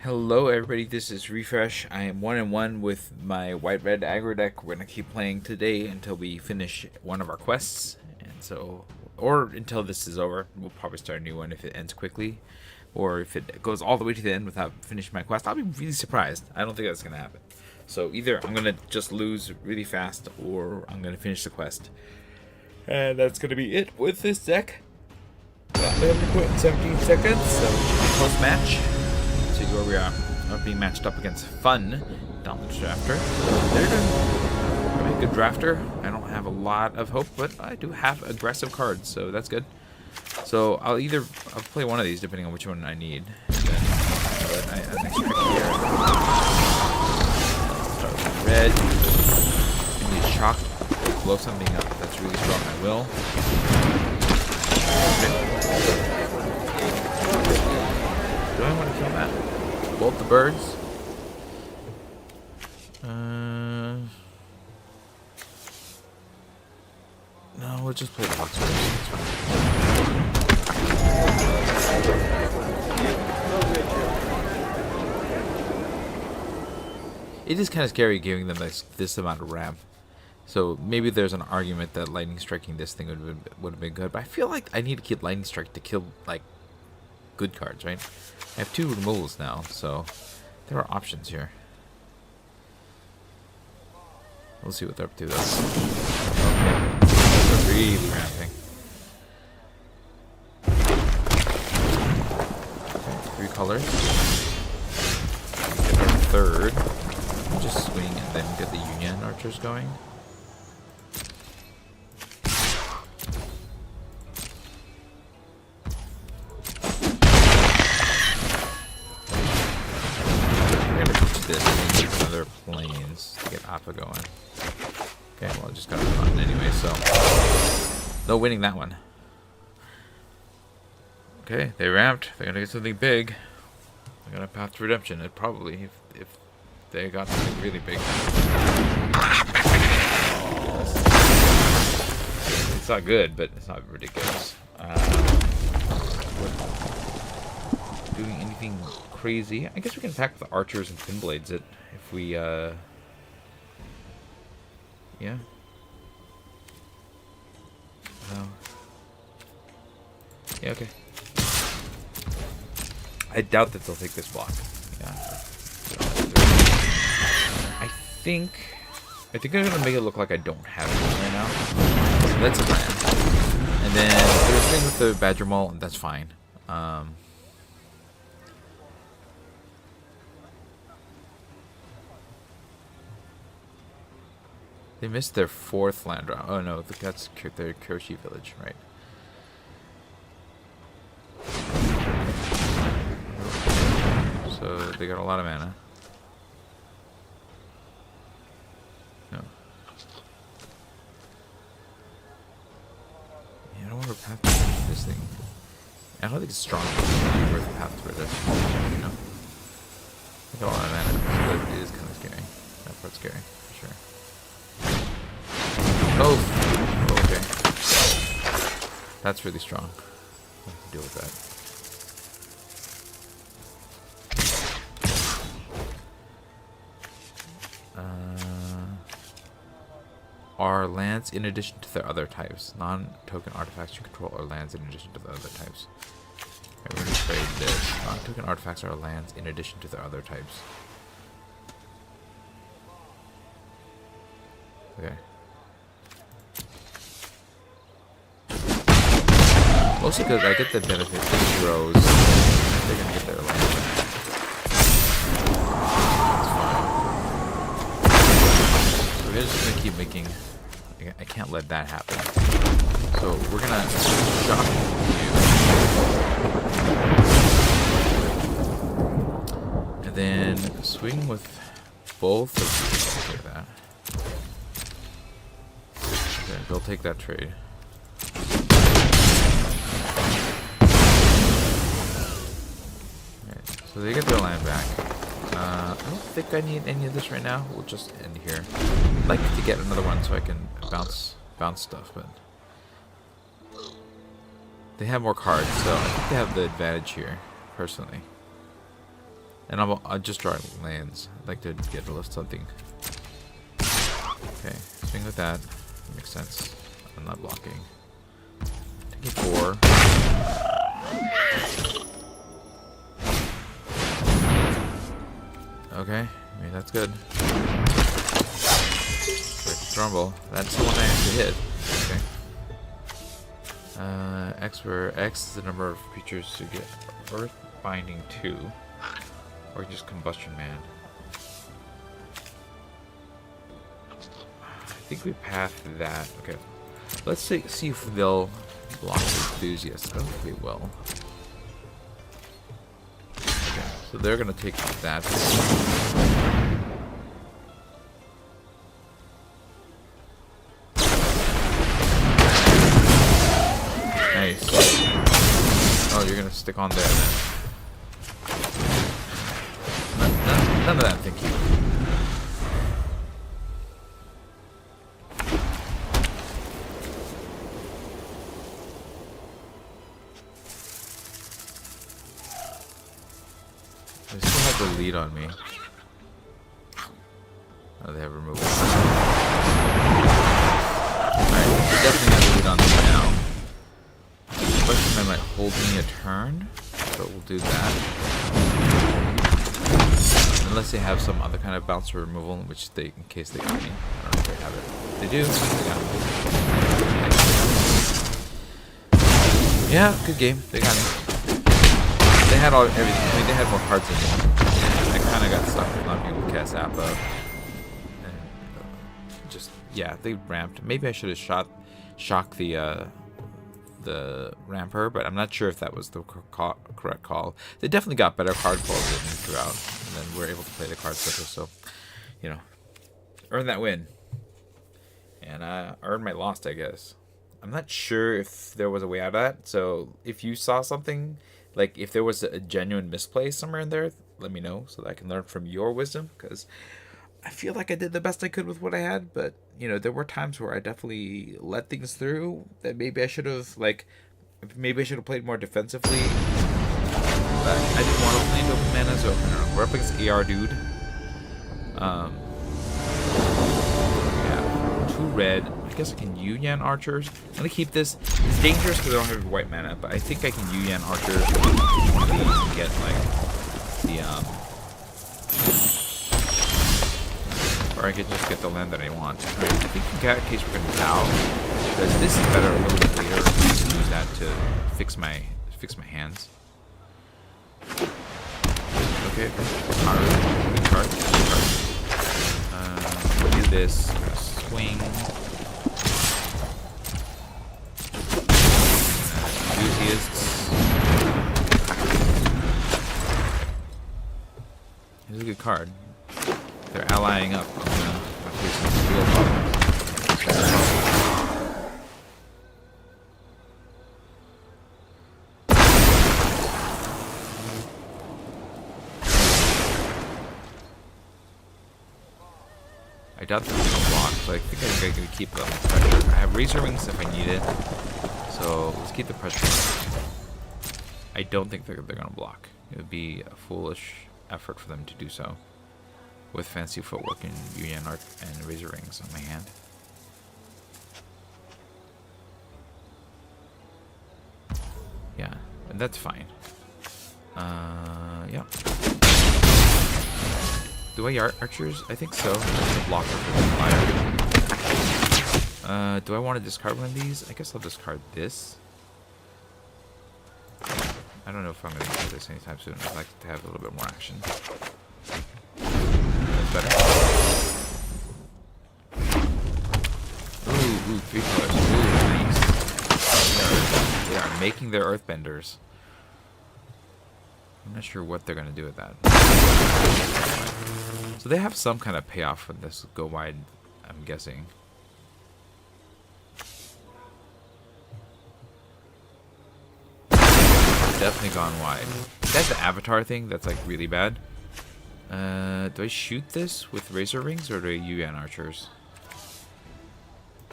Hello everybody, this is Refresh. I am 1-1 with my white-red aggro deck. We're going to keep playing today until we finish one of our quests. Or until this is over. We'll probably start a new one if it ends quickly. Or if it goes all the way to the end without finishing my quest. I'll be really surprised. I don't think that's going to happen. So either I'm going to just lose really fast or I'm going to finish the quest. And that's going to be it with this deck. We have to quit in 17 seconds, so it should be a close match. See where we are being matched up against Fun, Dominant Drafter. They're doing a good drafter. I don't have a lot of hope, but I do have aggressive cards, so that's good. So I'll play one of these depending on which one I need. And then an extra pick here. Start with red. I need shock. Blow something up. That's really strong. I will. Do I want to kill that? Bolt the birds? No, we'll just play the box first. It's fine. It is kind of scary giving them this amount of ramp. So maybe there's an argument that lightning striking this thing would have been good, but I feel like I need to keep lightning strike to kill like good cards, right? I have 2 removals now, so there are options here. We'll see what they're up to though. Okay, they're really ramping. Okay, 3 colors. Get our third. Just swing and then get the Union archers going. Planes to get Appa going. Okay, well, I just got a run anyway, so no winning that one. Okay, they ramped. They're gonna get something big. They're gonna path to redemption. It probably, if they got something really big. It's not good, but it's not ridiculous. Doing anything crazy? I guess we can attack with the archers and thin blades it if we yeah. Yeah, okay. I doubt that they'll take this block. Yeah. I think I'm gonna make it look like I don't have it right now. So that's a plan. And then there's a thing with the Badger Maul, and that's fine. They missed their 4th land drop. Oh no, that's their Kyoshi village, right? So they got a lot of mana. No. Yeah, I don't want to path through this thing. I don't think it's strong enough to be worth a path through this. You know? I got a lot of mana, so it is kind of scary. That part's scary, for sure. Oh, okay. That's really strong. I can deal with that. Are lands in addition to their other types? Non-token artifacts you control are lands in addition to the other types. Okay, we're going to trade this. Non-token artifacts are lands in addition to their other types. Okay. Mostly because I get the benefit of heroes. They're gonna get their land back. That's fine. So we're just gonna keep making. I can't let that happen. So we're gonna shock you. And then swing with both of these. Like that. Okay, they'll take that trade. So they get their land back. I don't think I need any of this right now. We'll just end here. I'd like to get another one so I can bounce stuff, but they have more cards, so I think they have the advantage here, personally. And I'll just draw lands. I'd like to get a little something. Okay, swing with that. Makes sense. I'm not blocking. Taking 4. Okay, I mean that's good. Rumble. That's the one I have to hit. Okay. X where X is the number of creatures to get Earth Binding 2. Or just Combustion Man. I think we path that. Okay. Let's see if they'll block Enthusiast. I don't think they will. Okay. So they're gonna take that. Nice. Oh, you're gonna stick on there then. None of that, thank you. They still have the lead on me. Oh, they have removal. Alright, they definitely have the lead on me now. Question might hold me a turn, so we'll do that. Unless they have some other kind of bouncer removal, in which they, in case they got me. I don't know if they have it. They do. They got me. Yeah, good game. They got me. They had everything. I mean, they had more cards than me. I kind of got stuck with not being able to cast Appa. And just, yeah, they ramped. Maybe I should have shocked the ramper, but I'm not sure if that was the correct call. They definitely got better card calls than me throughout, and then we're able to play the cards better, so, you know, earn that win. And earn my loss, I guess. I'm not sure if there was a way out of that, so if you saw something, like if there was a genuine misplay somewhere in there, let me know so that I can learn from your wisdom, because I feel like I did the best I could with what I had, but, you know, there were times where I definitely let things through that maybe I should have, played more defensively. But I didn't want to play into open mana, so I don't know. We're up against AR dude. Yeah, 2 red. I guess I can Yu-Yan Archers. I'm going to keep this. It's dangerous because I don't have white mana, but I think I can Yu-Yan Archers one of these and get, like, the, or I could just get the land that I want. Right, I think in that case we're going to bow, because this is better a little bit later. I can use that to fix my hands. Okay, good card. Do this. Swing. Enthusiasts. This is a good card. They're allying up. I'm gonna play some real problems. I doubt they're gonna block, so I think I'm gonna keep the pressure. I have Razor Wings if I need it, so let's keep the pressure. I don't think they're gonna block. It would be a foolish effort for them to do so. With Fancy Footwork and Yu-Yan Art and Razor Rings on my hand. Yeah, and that's fine. Yeah. Do I Archers? I think so. Blocker for the fire. Do I want to discard one of these? I guess I'll discard this. I don't know if I'm going to do this anytime soon. I'd like to have a little bit more action. Better. Ooh, 3 colors. Ooh, nice. They are making their Earthbenders. I'm not sure what they're going to do with that. So they have some kind of payoff for this go wide, I'm guessing. Definitely gone wide. That's the Avatar thing that's like really bad. Do I shoot this with Razor Rings or do I Yu-Yan Archers?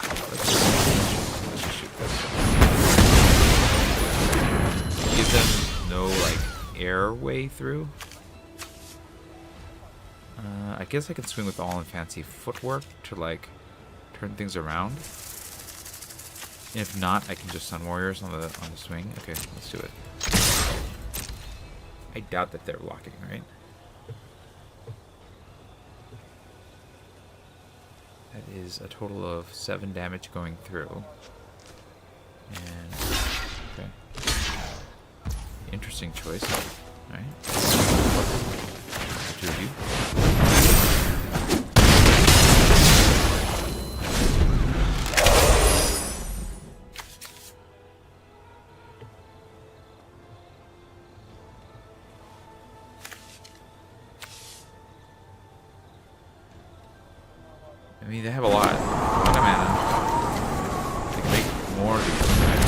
Let's just shoot this. Give them no like air way through. I guess I can swing with all in fancy footwork to like turn things around. If not, I can just Sun Warriors on the swing. Okay, let's do it. I doubt that they're blocking, right? That is a total of 7 damage going through. And okay. Interesting choice. Alright. The two of you. I mean, they have a lot of mana. They can make more of these guys.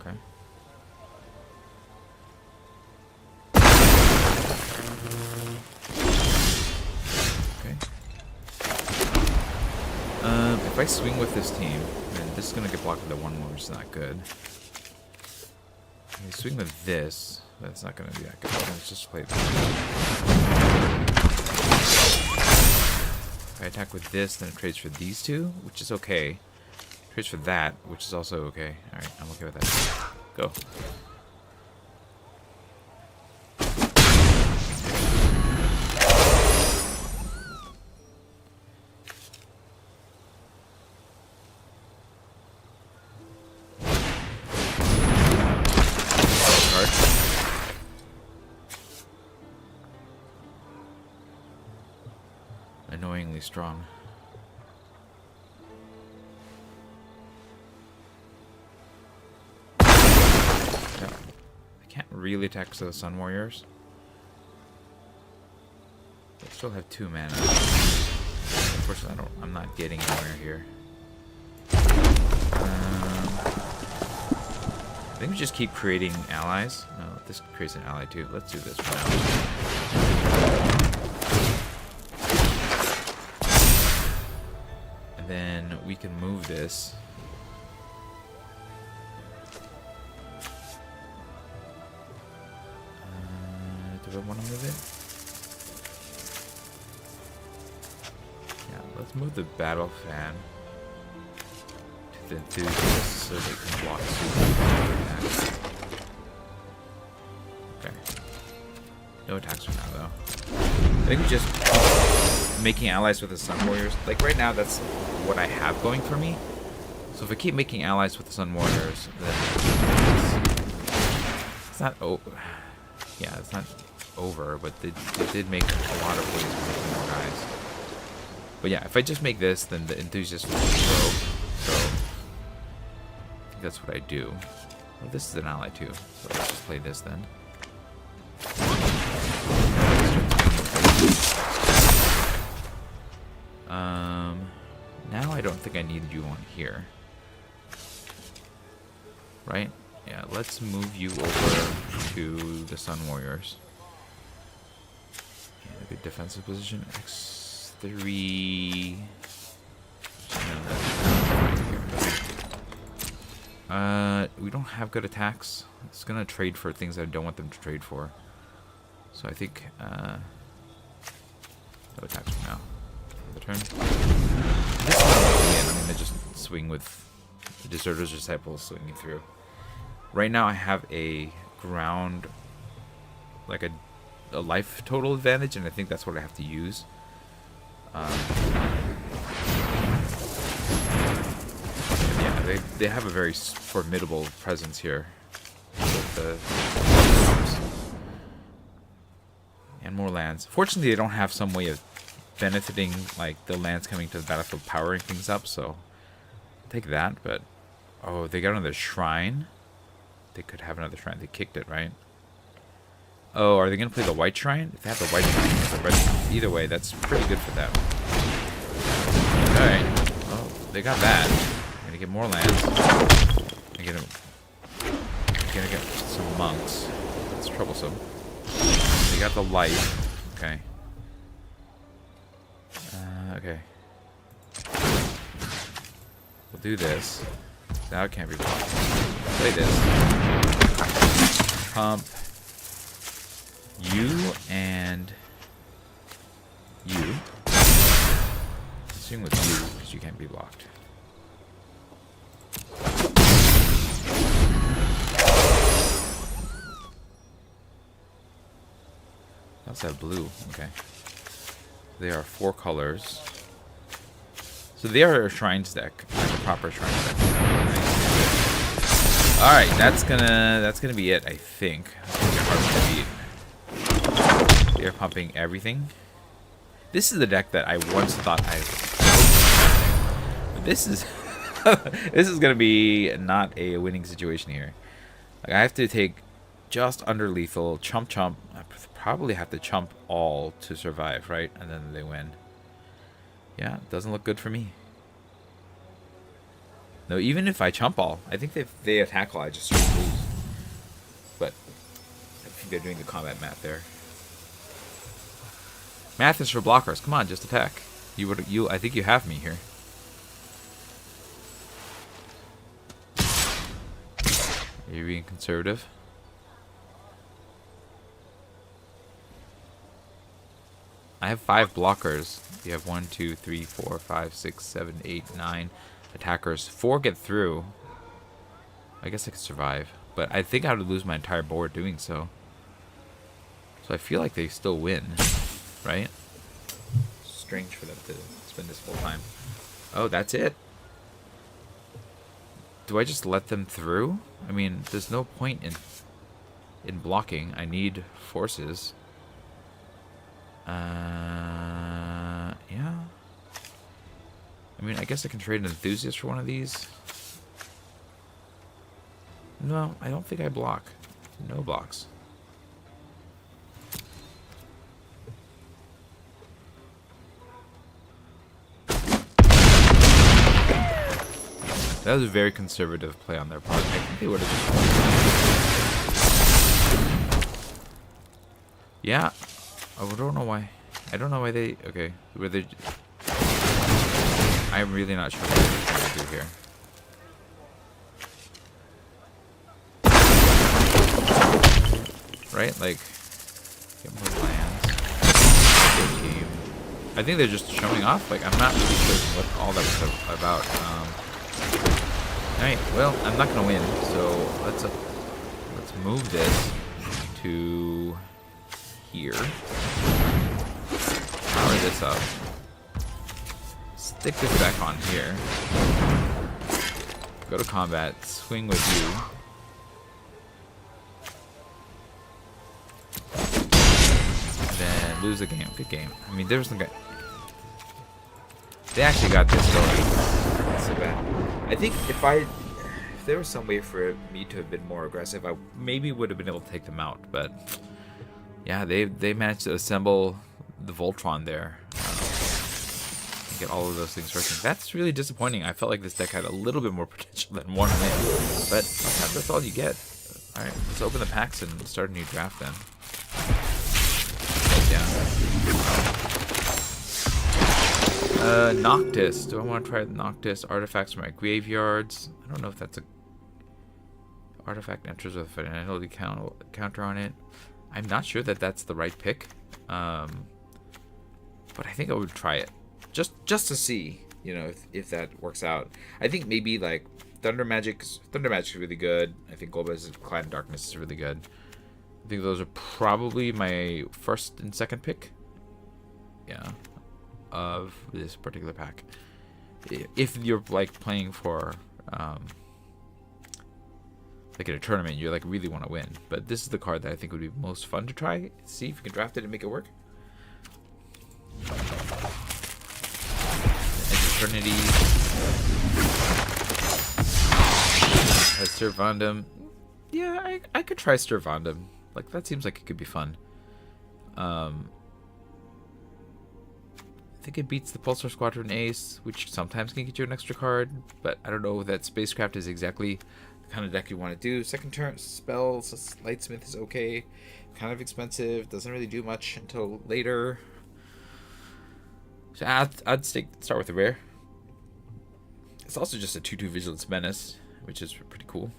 Okay. Okay. If I swing with this team, then this is gonna get blocked with the 1-1, which is not good. If I swing with this, that's not gonna be that good. Let's just play this. If I attack with this, then it trades for these two, which is okay. Trades for that, which is also okay. Alright, I'm okay with that. Go. Annoyingly strong. Yeah. I can't really attack the Sun Warriors. I still have 2 mana. Unfortunately, I'm not getting anywhere here. I think we just keep creating allies. No, this creates an ally too. Let's do this for now. Then we can move this. Do I want to move it? Yeah, let's move the battle fan to the enthusiast so they can block super. Okay. No attacks for now though. I think we just keep making allies with the Sun Warriors. Like right now, that's what I have going for me. So if I keep making allies with the Sun Warriors, then it's not yeah, it's not over, but they did make a lot of ways of making more guys. But yeah, if I just make this, then the enthusiast will grow. So I think that's what I do. Well, this is an ally too, so let's just play this then. Now I don't think I need you on here. Right? Yeah, let's move you over to the Sun Warriors. Yeah, a good defensive position. X3. We don't have good attacks. It's gonna trade for things I don't want them to trade for. So I think no attacks for now. The turn. This is I'm gonna just swing with the Deserter's Disciple swinging through. Right now I have a ground, like a life total advantage, and I think that's what I have to use. Yeah, they have a very formidable presence here with the and more lands. Fortunately, they don't have some way of benefiting like the lands coming to the battlefield, powering things up. So I'll take that. But oh, they got another shrine. They could have another shrine. They kicked it, right? Oh, are they gonna play the white shrine? If they have the white shrine, the red, either way, that's pretty good for them. All right. Oh, they got that. Gonna get more lands. Gonna get some monks. That's troublesome. They got the light. Okay. Okay. We'll do this. Now it can't be blocked. Play this. Pump. You and you. Swing with you because you can't be blocked. That's that blue. Okay. They are 4 colors. So they are a shrines deck, like a proper shrine deck. All right, that's gonna be it. I think. They're pumping everything. This is the deck that I once thought I. This is this is gonna be not a winning situation here. Like I have to take just under lethal, chump. I probably have to chump all to survive, right? And then they win. Yeah, it doesn't look good for me. No, even if I chump all, I think if they attack all, I just sort of lose. But I think they're doing the combat math there. Math is for blockers. Come on, just attack. I think you have me here. Are you being conservative? I have 5 blockers. You have 1, 2, 3, 4, 5, 6, 7, 8, 9 attackers. 4 get through. I guess I could survive, but I think I would lose my entire board doing so. So I feel like they still win, right? Strange for them to spend this full time. Oh, that's it. Do I just let them through? I mean, there's no point in blocking. I need forces. Yeah. I mean, I guess I can trade an enthusiast for one of these. No, I don't think I block. No blocks. That was a very conservative play on their part. I think they would have just... Yeah. I don't know why. I don't know why they... Okay. Were they... I'm really not sure what they're trying to do here. Right? Like... Get more lands. Good team. I think they're just showing off. Like, I'm not really sure what all that was about. Alright, well, I'm not going to win. So, let's move this to... here. Power this up. Stick this back on here. Go to combat. Swing with you. And then lose the game. Good game. I mean, there was some guy. They actually got this going. Not so bad. I think if there was some way for me to have been more aggressive, I maybe would have been able to take them out, but. Yeah, they managed to assemble the Voltron there. And get all of those things working. That's really disappointing. I felt like this deck had a little bit more potential than 1 win. But sometimes that's all you get. Alright, let's open the packs and start a new draft then. Yeah. Noctis. Do I want to try the Noctis? Artifacts from my graveyards. I don't know if that's a... Artifact enters with a finality counter on it. I'm not sure that that's the right pick, but I think I would try it just to see, you know, if that works out. I think maybe like Thunder Magic's really good. I think Golbez's Clad in Darkness is really good. I think those are probably my first and second pick. Yeah, of this particular pack. If you're like playing for like in a tournament, you like really want to win. But this is the card that I think would be most fun to try. See if you can draft it and make it work. Eternity has Servandum. Yeah, I could try Servandum. Like that seems like it could be fun. I think it beats the Pulsar Squadron Ace, which sometimes can get you an extra card. But I don't know that Spacecraft is exactly kind of deck you want to do. Second turn spells, Lightsmith is okay. Kind of expensive, doesn't really do much until later. So I'd start with the rare. It's also just a 2/2 Vigilance Menace, which is pretty cool.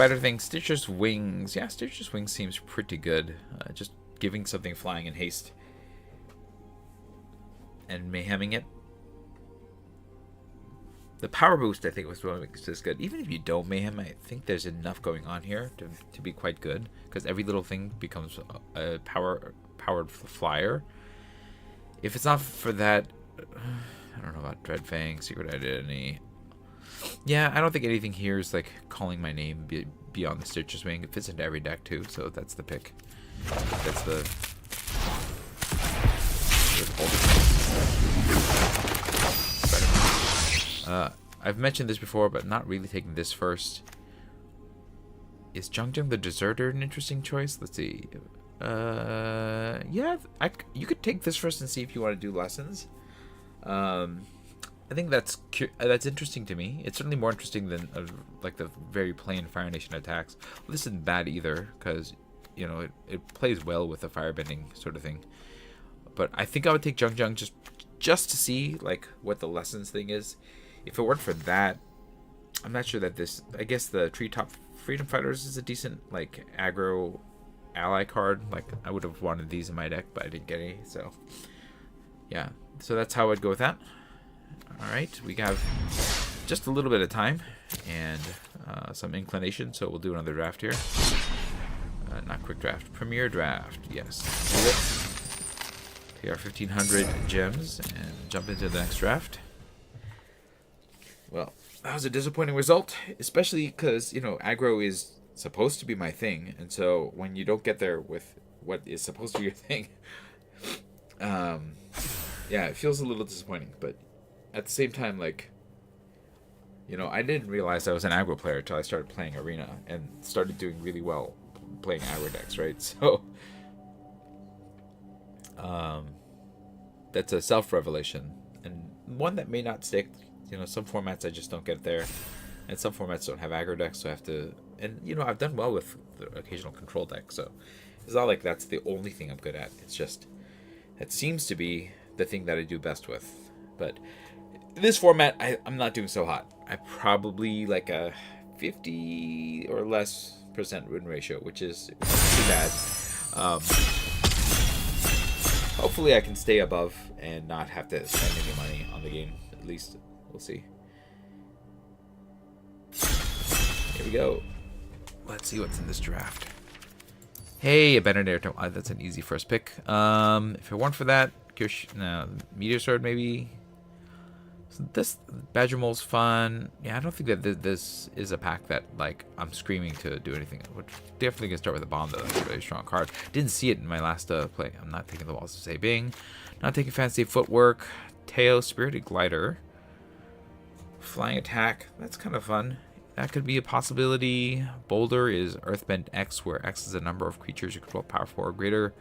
spider thing. Stitcher's Wings. Yeah, Stitcher's Wings seems pretty good. Just giving something flying in haste. And mayheming it. The power boost, I think, was what makes this good. Even if you don't mayhem, I think there's enough going on here to be quite good. Because every little thing becomes a powered flyer. If it's not for that, I don't know about Dreadfang, Secret Identity. Yeah, I don't think anything here is like calling my name beyond the Stitcher's Wing. It fits into every deck too, so that's the pick. That's the I've mentioned this before, but not really taking this first. Is Jung Jung the Deserter an interesting choice? Let's see. Yeah, you could take this first and see if you want to do lessons. I think that's interesting to me. It's certainly more interesting than like the very plain Fire Nation attacks. Well, this isn't bad either, because you know it plays well with the firebending sort of thing. But I think I would take Jung Jung just to see like what the lessons thing is. If it weren't for that, I'm not sure that this. I guess the Treetop Freedom Fighters is a decent like aggro ally card. Like I would have wanted these in my deck, but I didn't get any. So yeah, so that's how I'd go with that. All right, we have just a little bit of time and some inclination, so we'll do another draft here. Not quick draft, premier draft. Yes. Take our 1,500 gems and jump into the next draft. Well, that was a disappointing result, especially because, you know, aggro is supposed to be my thing. And so when you don't get there with what is supposed to be your thing, yeah, it feels a little disappointing. But at the same time, like, you know, I didn't realize I was an aggro player until I started playing Arena and started doing really well playing aggro decks, right? So, that's a self-revelation. And one that may not stick. You know, some formats I just don't get there, and some formats don't have aggro decks, so I have to. And you know, I've done well with the occasional control deck, so it's not like that's the only thing I'm good at. It's just it seems to be the thing that I do best with. But in this format, I'm not doing so hot. I probably like a 50 or less % win ratio, which is not too bad. Hopefully, I can stay above and not have to spend any money on the game. At least. We'll see. Here we go. Let's see what's in this draft. Hey, a Benedict. That's an easy first pick. If it weren't for that, no, Meteor Sword maybe. So this Badger Mole's fun. Yeah, I don't think that this is a pack that like I'm screaming to do anything. We're definitely gonna start with a bomb though. That's a really strong card. Didn't see it in my last play. I'm not taking the Walls of Sabing. Not taking Fancy Footwork. Teo, Spirited Glider. Flying Attack, that's kind of fun. That could be a possibility. Boulder is Earthbend X, where X is the number of creatures you control power 4 or greater.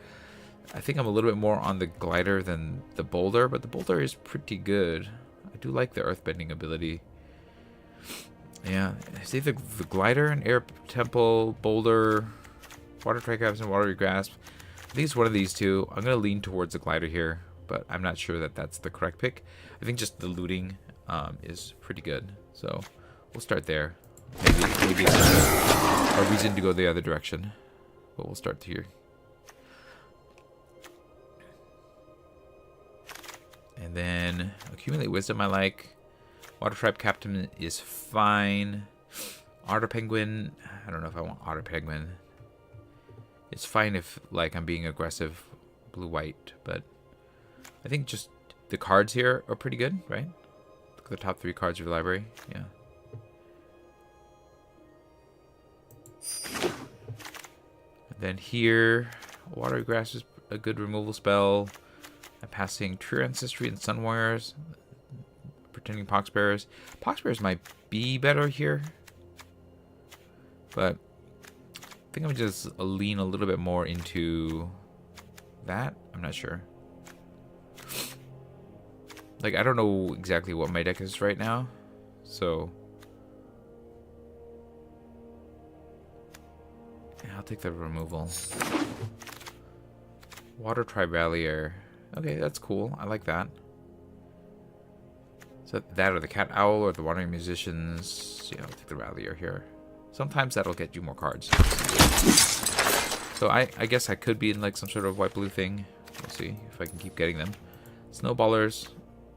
I think I'm a little bit more on the Glider than the Boulder, but the Boulder is pretty good. I do like the Earthbending ability. Yeah, see the Glider and Air Temple, Boulder, Water Tricaps, and Watery Grasp. I think it's one of these two. I'm going to lean towards the Glider here, but I'm not sure that that's the correct pick. I think just the looting is pretty good, so we'll start there. Maybe it's a reason to go the other direction, but we'll start here. And then Accumulate Wisdom I like. Water Tribe Captain is fine. Otter Penguin, I don't know if I want Otter Penguin. It's fine if like I'm being aggressive blue-white, but I think just the cards here are pretty good, right? The top 3 cards of your library, yeah. And then here, Watery Grass is a good removal spell. I'm passing True Ancestry and Sun Warriors. Pretending Poxbearers. Poxbearers might be better here. But I think I'm just lean a little bit more into that. I'm not sure. Like, I don't know exactly what my deck is right now, so yeah, I'll take the removal. Water Tribe Rallier. Okay, that's cool. I like that. So that or the Cat Owl or the Wandering Musicians. Yeah, I'll take the Rallier here. Sometimes that'll get you more cards. So I guess I could be in like some sort of white blue thing. We'll see if I can keep getting them. Snowballers,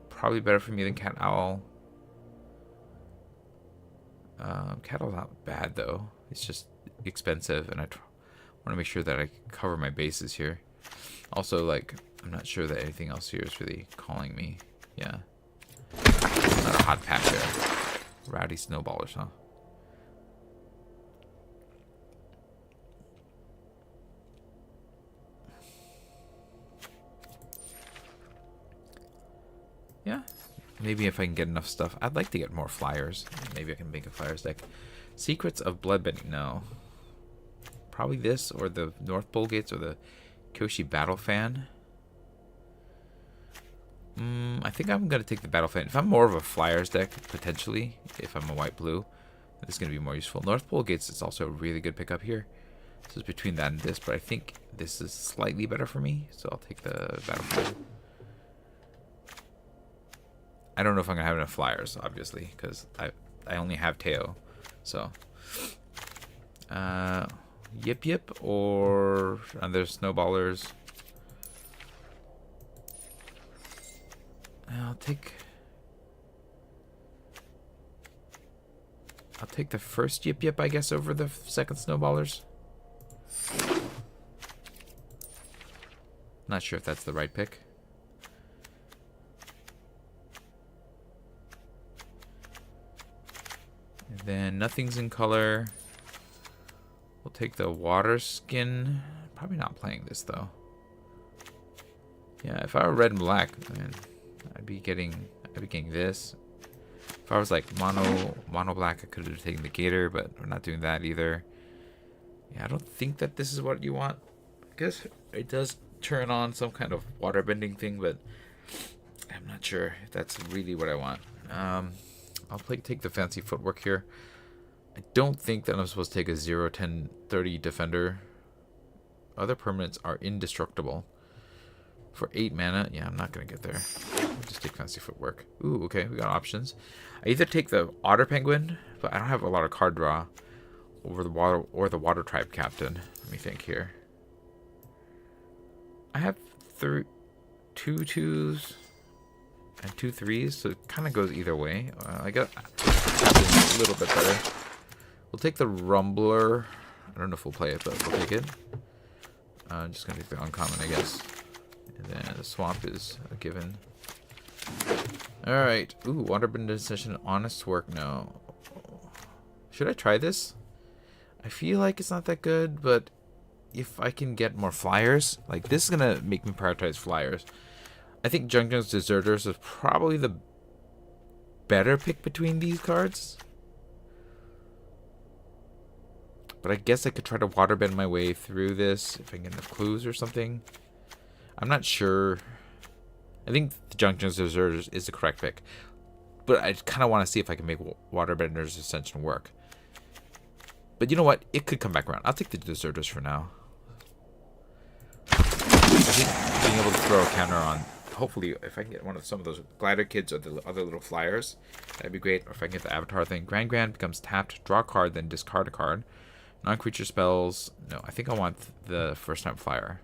probably better for me than cat owl. Cat owl's not bad though. It's just expensive, and I want to make sure that I cover my bases here. Also, like, I'm not sure that anything else here is really calling me. Yeah. Not a hot pack there. Rowdy snowballers, huh? Yeah. Maybe if I can get enough stuff. I'd like to get more flyers. Maybe I can make a flyers deck. Secrets of Bloodbending. No. Probably this, or the North Pole Gates, or the Kyoshi Battle Fan. I think I'm going to take the Battle Fan. If I'm more of a flyers deck, potentially, if I'm a white-blue, this is going to be more useful. North Pole Gates is also a really good pickup here. So it's between that and this, but I think this is slightly better for me, so I'll take the Battle Fan. I don't know if I'm going to have enough flyers, obviously, because I only have Teo. So, Yip Yip or other snowballers. I'll take the first Yip Yip, I guess, over the second snowballers. Not sure if that's the right pick. And then nothing's in color. We'll take the water skin. Probably not playing this though. Yeah, if I were red and black, man, I'd be getting this. If I was like mono black, I could have taken the gator, but we're not doing that either. Yeah, I don't think that this is what you want. I guess it does turn on some kind of water bending thing, but I'm not sure if that's really what I want. I'll take the fancy footwork here. I don't think that I'm supposed to take a 0, 10, 30 defender. Other permanents are indestructible. For 8 mana, yeah, I'm not going to get there. I'll just take fancy footwork. Ooh, okay, we got options. I either take the otter penguin, but I don't have a lot of card draw, over the water, or the water tribe captain. Let me think here. I have 2 2s and 2 3s, so it kind of goes either way. I got captain a little bit better. We'll take the Rumbler. I don't know if we'll play it, but we'll take it. I'm just going to take the uncommon, I guess. And then the swamp is a given. Alright. Ooh, Waterbender Session. Honest Work. No. Should I try this? I feel like it's not that good, but if I can get more flyers, like this is going to make me prioritize flyers. I think Junkno's Deserters is probably the better pick between these cards. But I guess I could try to waterbend my way through this if I can get enough clues or something. I'm not sure. I think the Junkno's Deserters is the correct pick. But I kind of want to see if I can make Waterbender's Ascension work. But you know what? It could come back around. I'll take the Deserters for now. I think being able to throw a counter on, hopefully, if I can get some of those glider kids or the other little flyers, that'd be great. Or if I can get the avatar thing. Grand becomes tapped, draw a card, then discard a card. Non-creature spells. No, I think I want the first time flyer.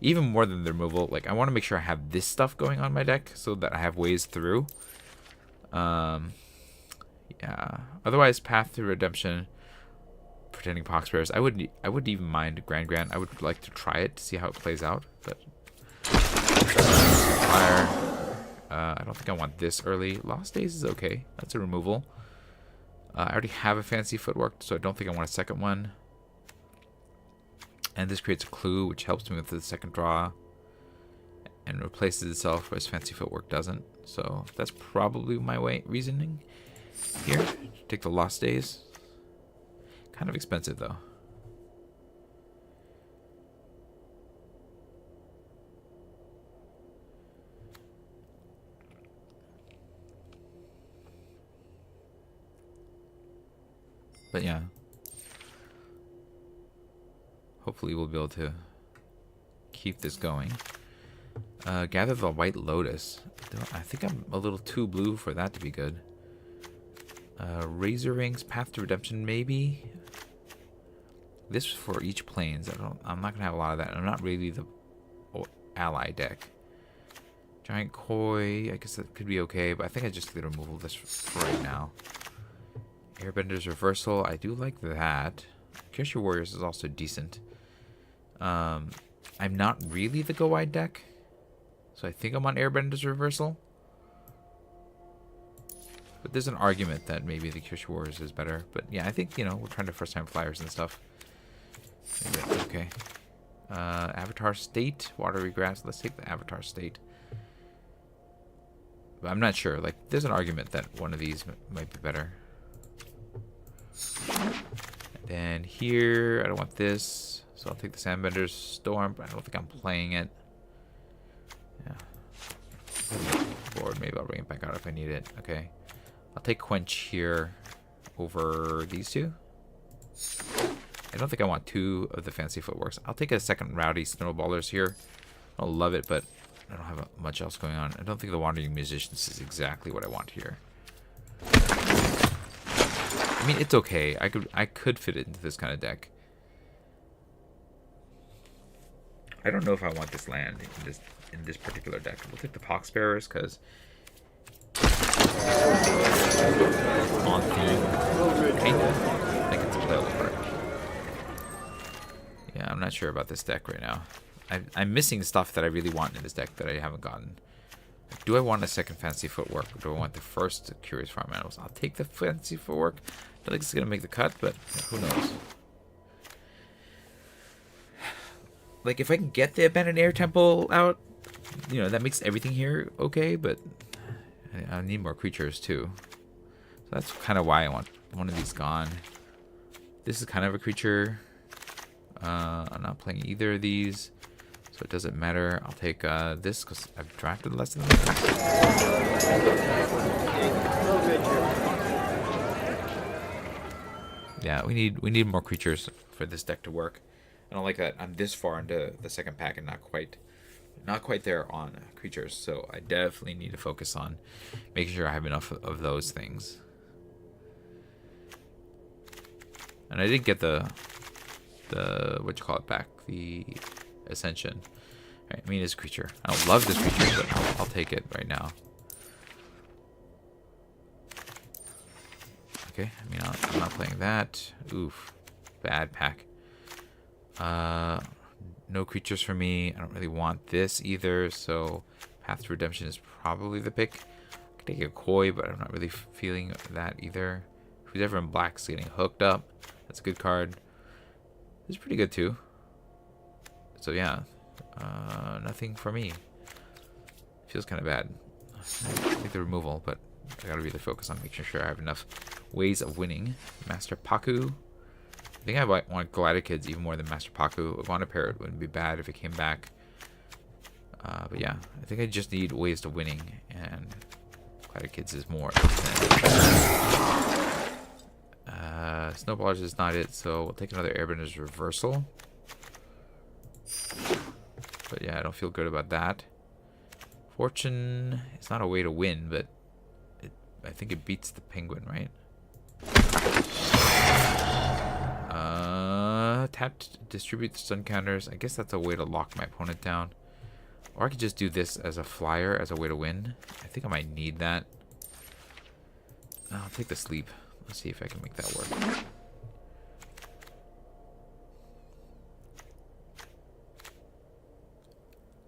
Even more than the removal. Like, I want to make sure I have this stuff going on my deck so that I have ways through. Yeah. Otherwise, Path to Redemption, Pretending Poxbearers. I wouldn't even mind Grand. I would like to try it to see how it plays out. But fire. I don't think I want this early. Lost Days is okay. That's a removal. I already have a fancy footwork, so I don't think I want a second one. And this creates a clue, which helps me with the second draw. And replaces itself, whereas fancy footwork doesn't. So that's probably my reasoning here. Take the Lost Days. Kind of expensive, though. But yeah. Hopefully we'll be able to keep this going. Gather the White Lotus. I think I'm a little too blue for that to be good. Razor Rings, Path to Redemption, maybe. this for each planes. I'm not gonna have a lot of that. I'm not really the ally deck. Giant Koi, I guess that could be okay, but I think I just did removal this for right now. Airbender's Reversal, I do like that. Kyushu Warriors is also decent. I'm not really the go wide deck, so I think I'm on Airbender's Reversal. But there's an argument that maybe the Kyushu Warriors is better. But yeah, I think, you know, we're trying to first time flyers and stuff. Maybe that's okay. Avatar State, Watery Grass. Let's take the Avatar State. But I'm not sure. Like, there's an argument that one of these might be better. And then here, I don't want this. So I'll take the Sandbender's Storm, but I don't think I'm playing it. Yeah. Board, maybe I'll bring it back out if I need it. Okay. I'll take Quench here over these two. I don't think I want two of the Fancy Footworks. I'll take a second Rowdy Snowballers here. I don't love it, but I don't have much else going on. I don't think the Wandering Musicians is exactly what I want here. I mean, it's okay. I could fit it into this kind of deck. I don't know if I want this land in this particular deck. We'll take the Poxbearers because on theme. I think it's a playable card. Yeah, I'm not sure about this deck right now. I'm missing stuff that I really want in this deck that I haven't gotten. Do I want a second Fancy Footwork, or do I want the first Curious Farm Animals? I'll take the Fancy Footwork. I don't think it's going to make the cut, but who knows. Like, if I can get the Abandoned Air Temple out, you know, that makes everything here okay, but I need more creatures, too. So that's kind of why I want one of these gone. This is kind of a creature. I'm not playing either of these, so it doesn't matter. I'll take this because I've drafted less than this. Yeah, we need more creatures for this deck to work. I don't like that I'm this far into the second pack and not quite there on creatures. So I definitely need to focus on making sure I have enough of those things. And I did get the what you call it back, the Ascension. Right, I mean, it's a creature. I don't love this creature, but I'll take it right now. Okay, I mean, I'm not playing that. Oof, bad pack. No creatures for me. I don't really want this either, so Path to Redemption is probably the pick. I could take a Koi, but I'm not really feeling that either. Who's ever in black is getting hooked up. That's a good card. This is pretty good too. So yeah, nothing for me. Feels kind of bad. I think the removal, but I gotta really focus on making sure I have enough ways of winning. Master Paku. I think I want Gladikids even more than Master Paku. Iguana Parrot wouldn't be bad if it came back. But yeah, I think I just need ways to winning, and Gladikids is more. Snowballers is not it, so we'll take another Airbender's Reversal. But yeah, I don't feel good about that. Fortune, it's not a way to win, but I think it beats the Penguin, right? Tap to distribute the stun counters. I guess that's a way to lock my opponent down. Or I could just do this as a flyer, as a way to win. I think I might need that. I'll take the sleep. Let's see if I can make that work.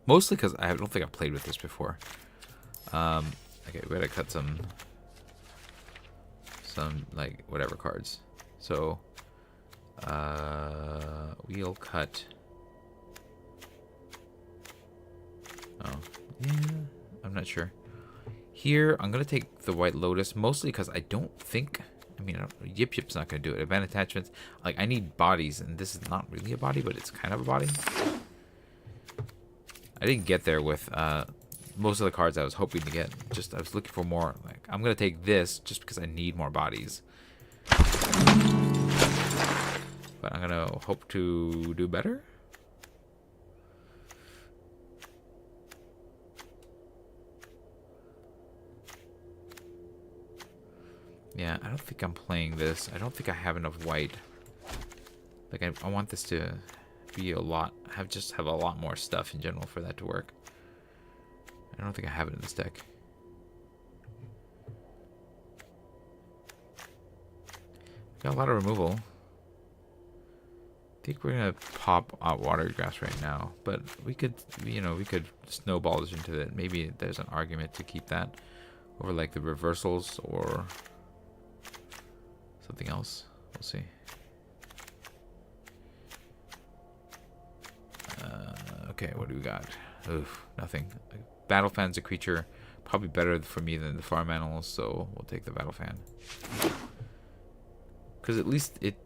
Mostly because I don't think I've played with this before. Okay, we gotta cut some like whatever cards. So we'll cut. Oh yeah, I'm not sure. Here I'm gonna take the White Lotus mostly because I don't think. I mean, Yip Yip's not gonna do it. Event attachments. Like, I need bodies, and this is not really a body, but it's kind of a body. I didn't get there with most of the cards I was hoping to get. Just I was looking for more. Like, I'm gonna take this just because I need more bodies. But I'm gonna hope to do better. Yeah, I don't think I'm playing this. I don't think I have enough white. Like I want this to be a lot, have a lot more stuff in general for that to work. I don't think I have it in this deck. Got a lot of removal. I think we're gonna pop out water grass right now, but we could, you know, we could snowball this into it. Maybe there's an argument to keep that over like the reversals or something else. We'll see. Okay, what do we got? Oof, nothing. Battle Fan's a creature, probably better for me than the farm animals, so we'll take the Battle Fan. Because at least it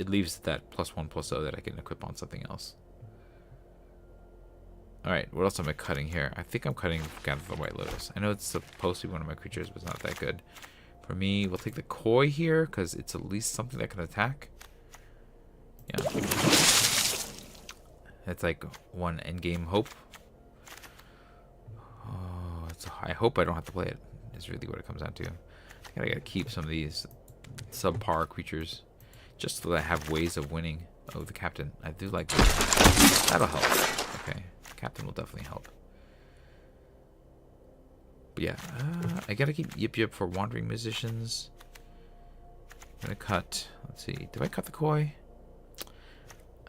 leaves that +1/+0 that I can equip on something else. Alright, what else am I cutting here? I think I'm cutting Gather the White Lotus. I know it's supposed to be one of my creatures, but it's not that good. For me, we'll take the Koi here, because it's at least something that can attack. Yeah. That's like one endgame hope. Oh, I hope I don't have to play it, is really what it comes down to. I think I gotta keep some of these subpar creatures just so that I have ways of winning. Oh, the captain. I do like this. That'll help. Okay. Captain will definitely help. But yeah, I gotta keep Yip Yip for Wandering Musicians. I'm gonna cut. Let's see. Do I cut the Koi?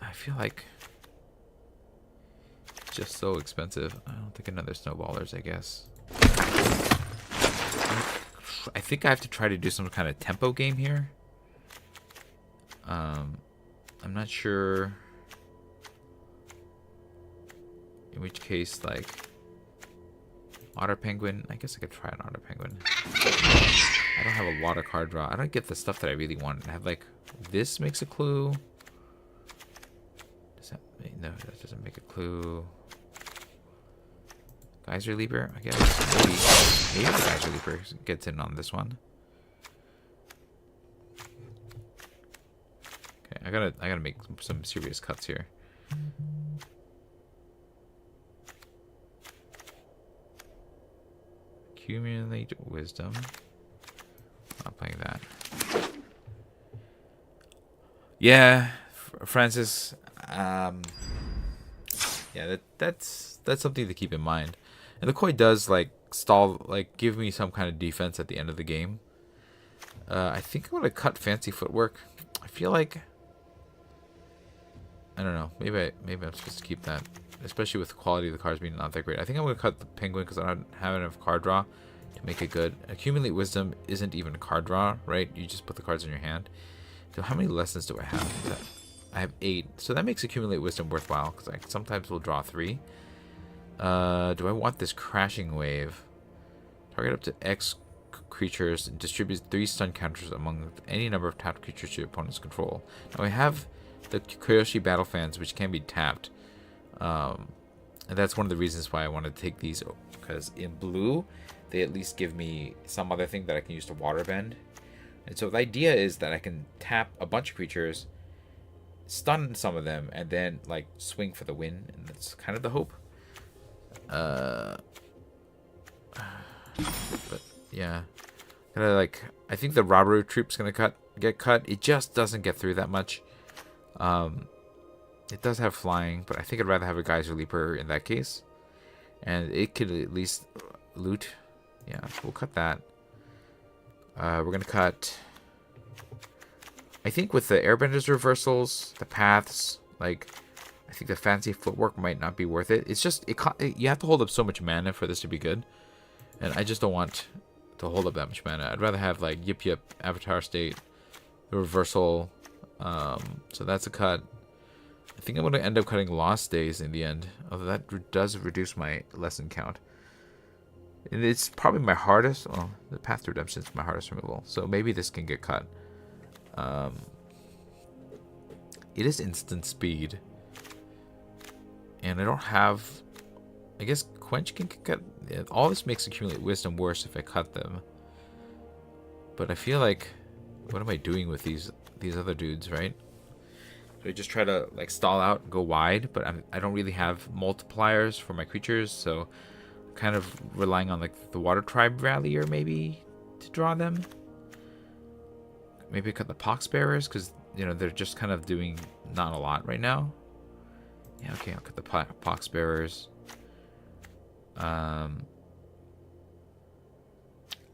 I feel like it's just so expensive. I don't think another Snowballers, I guess. I think I have to try to do some kind of tempo game here. I'm not sure. In which case, like, Otter Penguin. I guess I could try an Otter Penguin. I don't have a lot of card draw. I don't get the stuff that I really want. I have, like, this makes a clue. Does that make, no, that doesn't make a clue. Geyser Leaper, I guess. Maybe the Geyser Leaper gets in on this one. Okay, I gotta make some serious cuts here. Accumulate Wisdom. Not playing that. Yeah, Francis. Yeah, that's something to keep in mind. And the Koi does like stall, like give me some kind of defense at the end of the game. I think I'm gonna cut Fancy Footwork. I feel like, I don't know. Maybe I'm supposed to keep that, especially with the quality of the cards being not that great. I think I'm gonna cut the Penguin because I don't have enough card draw to make it good. Accumulate Wisdom isn't even a card draw, right? You just put the cards in your hand. So how many lessons do I have? I have 8, so that makes Accumulate Wisdom worthwhile because I sometimes will draw 3. Do I want this Crashing Wave? Target up to X creatures and distributes 3 stun counters among any number of tapped creatures to your opponent's control. Now I have the Kyoshi Battle Fans, which can be tapped. And that's one of the reasons why I want to take these, because in blue, they at least give me some other thing that I can use to water bend. And so the idea is that I can tap a bunch of creatures, stun some of them, and then like swing for the win, and that's kind of the hope. But yeah, I think the Robbery Troop's gonna get cut. It just doesn't get through that much. It does have flying, but I think I'd rather have a Geyser Leaper in that case, and it could at least loot. Yeah, we'll cut that. We're gonna cut. I think with the Airbenders reversals, the paths, like, I think the Fancy Footwork might not be worth it. It's just, you have to hold up so much mana for this to be good. And I just don't want to hold up that much mana. I'd rather have, like, Yip Yip, Avatar State, the reversal. So that's a cut. I think I'm going to end up cutting Lost Days in the end. Although that does reduce my lesson count. And it's probably my hardest. Well, the Path to Redemption is my hardest removal. So maybe this can get cut. It is instant speed, and I don't have. I guess Quench can cut. All this makes Accumulate Wisdom worse if I cut them. But I feel like, what am I doing with these other dudes, right? So I just try to like stall out and go wide, but I don't really have multipliers for my creatures, so I'm kind of relying on like the Water Tribe Rallier maybe to draw them. Maybe cut the Poxbearers, because you know, they're just kind of doing not a lot right now. Yeah, okay, I'll cut the pox bearers.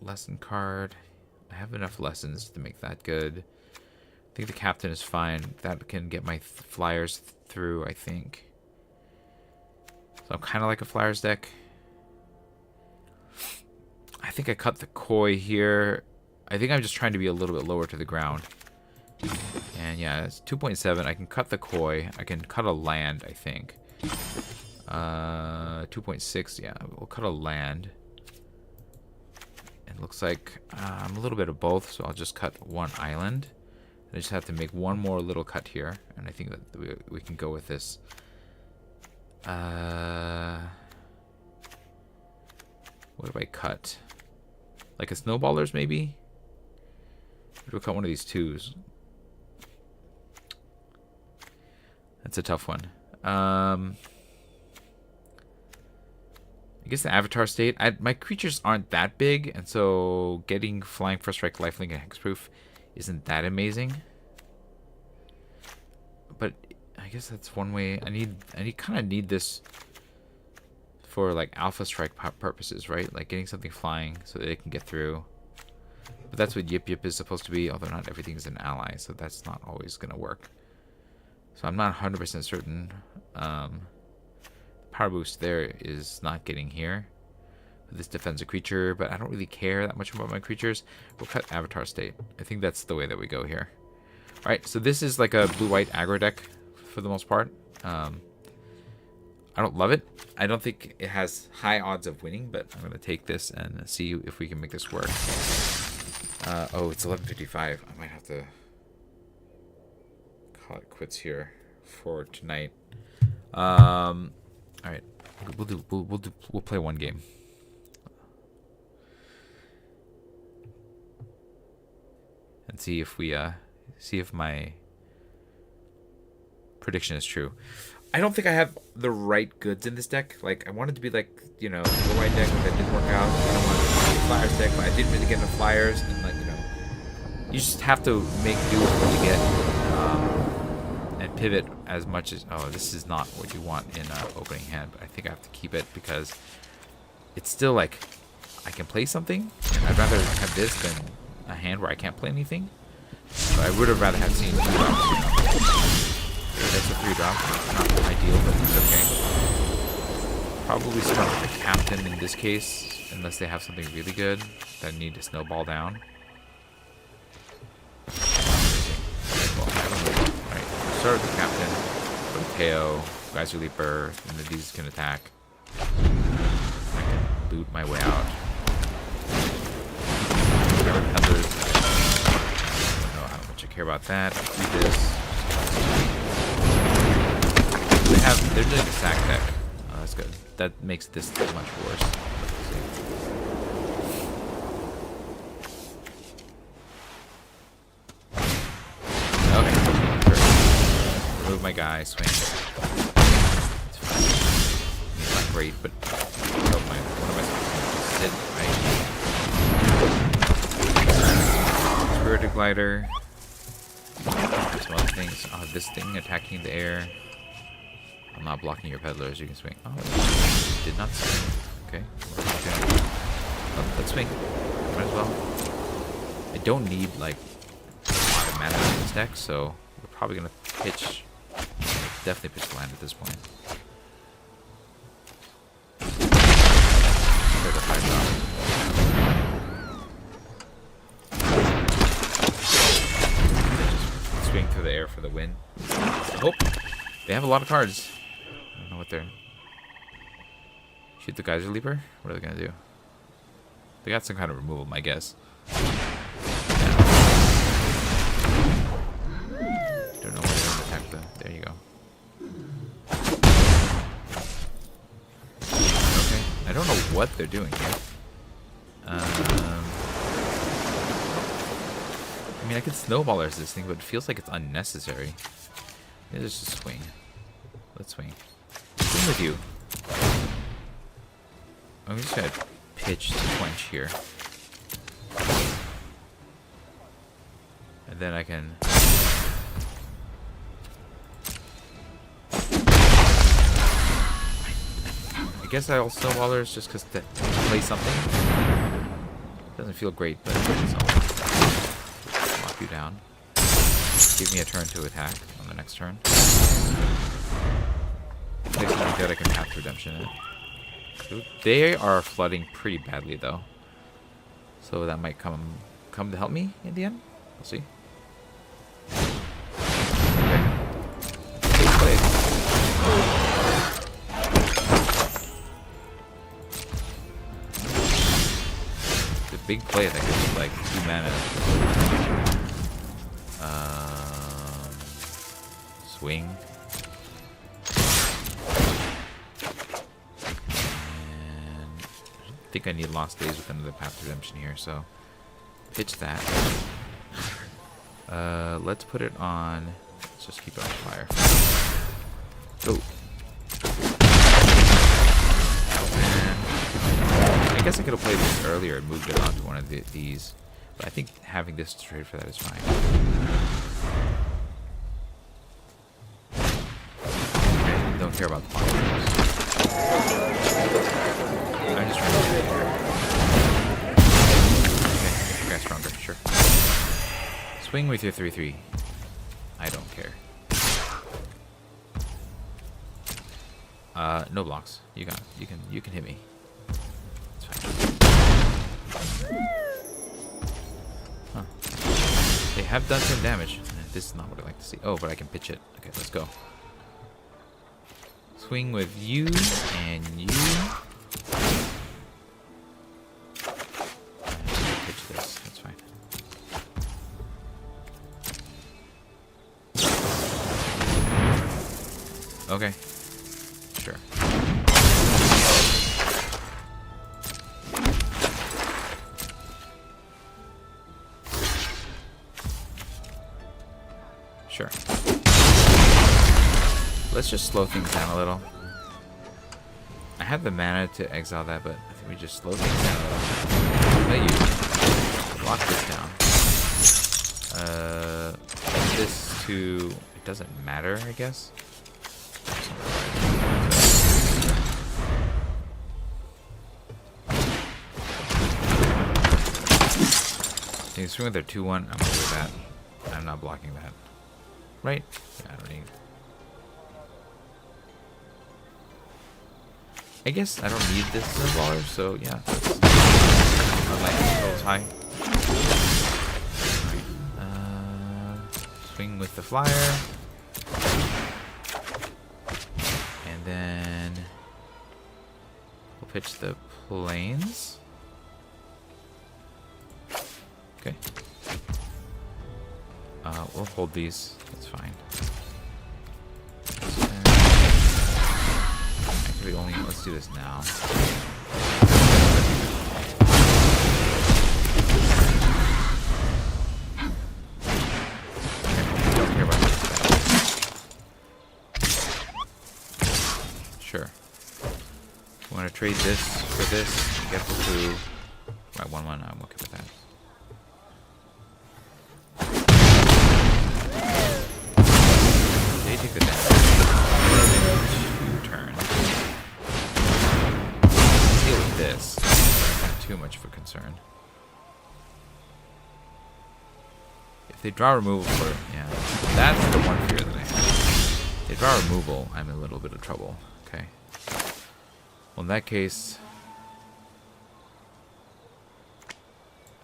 Lesson card. I have enough lessons to make that good. I think the captain is fine. That can get my flyers through, I think. So I'm kind of like a flyers deck. I think I cut the koi here. I think I'm just trying to be a little bit lower to the ground. And yeah, it's 2.7. I can cut the koi. I can cut a land, I think. 2.6, yeah, we'll cut a land. It looks like I'm a little bit of both, so I'll just cut one island. I just have to make one more little cut here, and I think that we can go with this. What do I cut? Like a snowballers, maybe? We'll cut one of these twos. That's a tough one. I guess the avatar state. My creatures aren't that big, and so getting flying, first strike, lifelink, and hexproof isn't that amazing. But I guess that's one way. I kind of need this for like alpha strike purposes, right? Like getting something flying so that it can get through. But that's what Yip Yip is supposed to be, although not everything is an ally, so that's not always gonna work. So I'm not 100% certain. Power boost there is not getting here. This defends a creature, but I don't really care that much about my creatures. We'll cut avatar state. I think that's the way that we go here. All right, so this is like a blue-white aggro deck for the most part. I don't love it. I don't think it has high odds of winning, but I'm going to take this and see if we can make this work. Oh, it's 11:55. I might have to call it quits here for tonight. All right, we'll play one game. And see if my prediction is true. I don't think I have the right goods in this deck. Like, I wanted to be like, you know, the white deck, but that didn't work out. I wanted to be a flyers deck, but I didn't really get enough flyers. And like, you know, you just have to make do with what you get, and pivot as much as. Oh, this is not what you want in opening hand, but I think I have to keep it because it's still like I can play something. I'd rather have this than a hand where I can't play anything. So I would have rather have seen 2 drops. You know? That's a 3 drop. Not ideal, but it's okay. Probably start with the captain in this case, unless they have something really good that I need to snowball down. Well, alright, start with the captain. Go to KO, Geyser Leaper, and then these can attack. I can loot my way out. Peddlers. I don't know how much I care about that. Do this. They're doing a sack deck. Oh, that's good. That makes this much worse. Okay. Perfect. Remove my guy. Swing. It's fine. It's not great, but what am I supposed to sit, right? Spirited Glider. Some other things. Oh, this thing attacking the air. I'm not blocking your peddlers. You can swing. Oh, did not swing. Okay. Oh, let's swing. Might as well. I don't need like a lot of mana in this deck, so we're probably gonna pitch. Definitely pitch land at this point. There's a 5 drop. Just swing through the air for the win. Oh, they have a lot of cards. I don't know what they're... Shoot the Geyser Leaper? What are they going to do? They got some kind of removal, I guess. Don't know why they don't attack the... There you go. Okay. I don't know what they're doing here. I mean, I could snowballers this thing, but it feels like it's unnecessary. Maybe let's just swing. Let's swing. Swing with you. I'm just gonna pitch to quench here. And then I can I guess I'll snowballers just because to play something. Doesn't feel great, but lock you down. Give me a turn to attack on the next turn. Makes me good. I can Path Redemption it. They are flooding pretty badly though, so that might come to help me in the end. We'll see. Okay. Big play. The big play that gives like 2 mana. Swing. I think I need Lost Days with another Path Redemption here, so pitch that. Let's put it on. Let's just keep it on fire. Go. And I guess I could have played this earlier and moved it onto one of these, but I think having this to trade for that is fine. I don't care about the fire. I'm just trying to get it here. Okay, you guys stronger, sure. Swing with your 3/3. I don't care. No blocks. You got it. You can hit me. It's fine. Huh. They have done some damage. This is not what I like to see. Oh, but I can pitch it. Okay, let's go. Swing with you and you. Pitch this. That's fine. Okay. Sure. Sure. Let's just slow things down a little. I have the mana to exile that, but I think we just slow things down a little. Let you lock this down. This to... It doesn't matter, I guess. You can swing with their 2/1. I'm okay with that. I'm not blocking that. Right? Yeah, I don't need... I guess I don't need this snowballer, so yeah. My light control's high. Swing with the flyer. And then we'll pitch the planes. Okay. We'll hold these. That's fine. Actually, let's do this now. Don't care about this. Sure. Want to trade this for this? Get the 2. Right, 1/1. I'm okay with that. They take the damage. 2 turns. Deal with this. Not too much of a concern. If they draw removal for it, yeah. That's the one fear that I have. If they draw removal, I'm in a little bit of trouble. Okay. Well, in that case,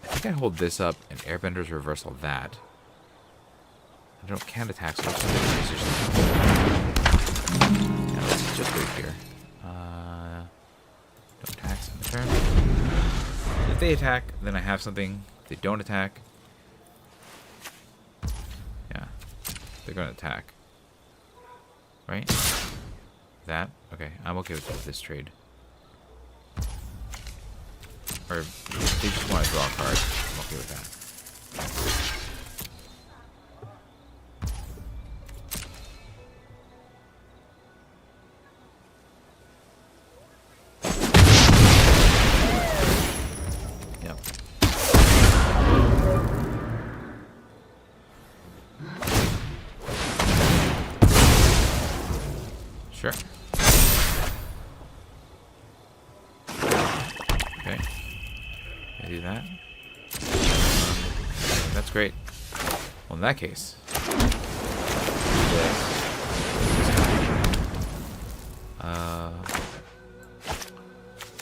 I think I hold this up and Airbender's reversal that. I can't attack, so let's just make a decision. Yeah, let's just wait here. Don't attack in the turn. So if they attack, then I have something. If they don't attack, yeah, they're going to attack. Right? That? Okay, I'm okay with this trade. Or if they just want to draw a card, I'm okay with that. Sure. do that. That's great. Well, in that case,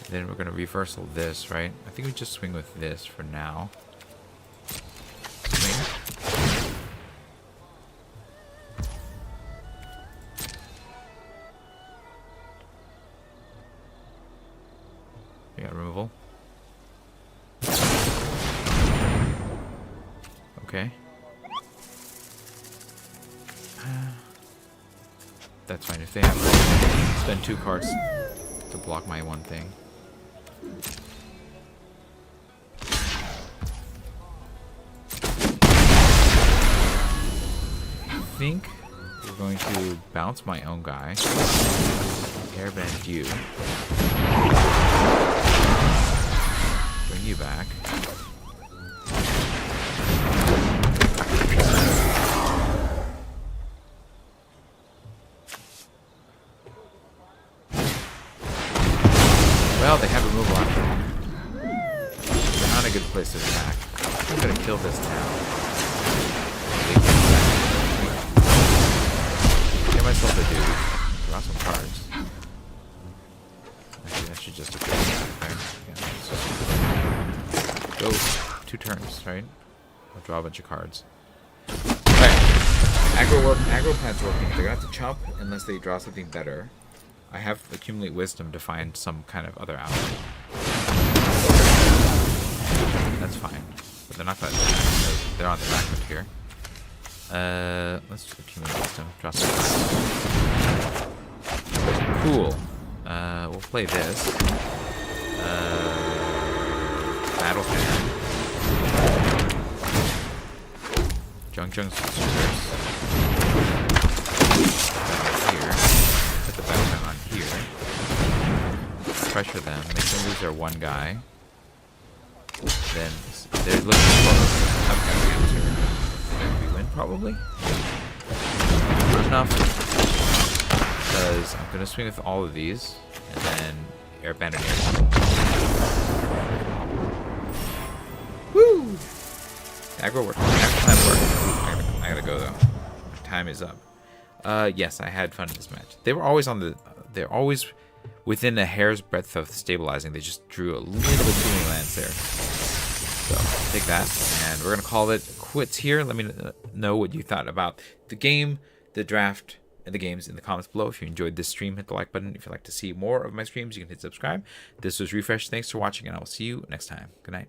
then we're gonna reversal this, right? I think we just swing with this for now. Swing. Yeah, removal. Okay. That's fine if they have to spend 2 cards to block my one thing. I think we're going to bounce my own guy. Airbend you. Bring you back. Well, they have removal after all. They're not a good place to attack. I'm gonna kill this town. Get myself a dude. Draw some cards. Actually, that should just appear there. Yeah, so go 2 turns, right? I'll draw a bunch of cards. Alright. Aggro plan's working. They're gonna have to chop unless they draw something better. I have accumulate wisdom to find some kind of other outlet. That's fine. But they're not going to attack because they're on the back foot here. Let's just accumulate wisdom. Draw some. Cool. We'll play this. Battle fan. Jung's scissors. Here. Put the battle fan on here. Pressure them. Make them lose their one guy. Then they're looking for some kind of answer. Then we win probably. Not enough. Because I'm gonna swing with all of these. And then Airbender. Woo! Aggro worked. Aggro plan worked. I gotta go though. My time is up. Yes, I had fun in this match. They were always on the. They're always within a hair's breadth of stabilizing. They just drew a little bit too many lands there. So take that, and we're gonna call it quits here. Let me know what you thought about the game, the draft, and the games in the comments below. If you enjoyed this stream, hit the like button. If you'd like to see more of my streams, you can hit subscribe. This was Refresh. Thanks for watching, and I will see you next time. Good night.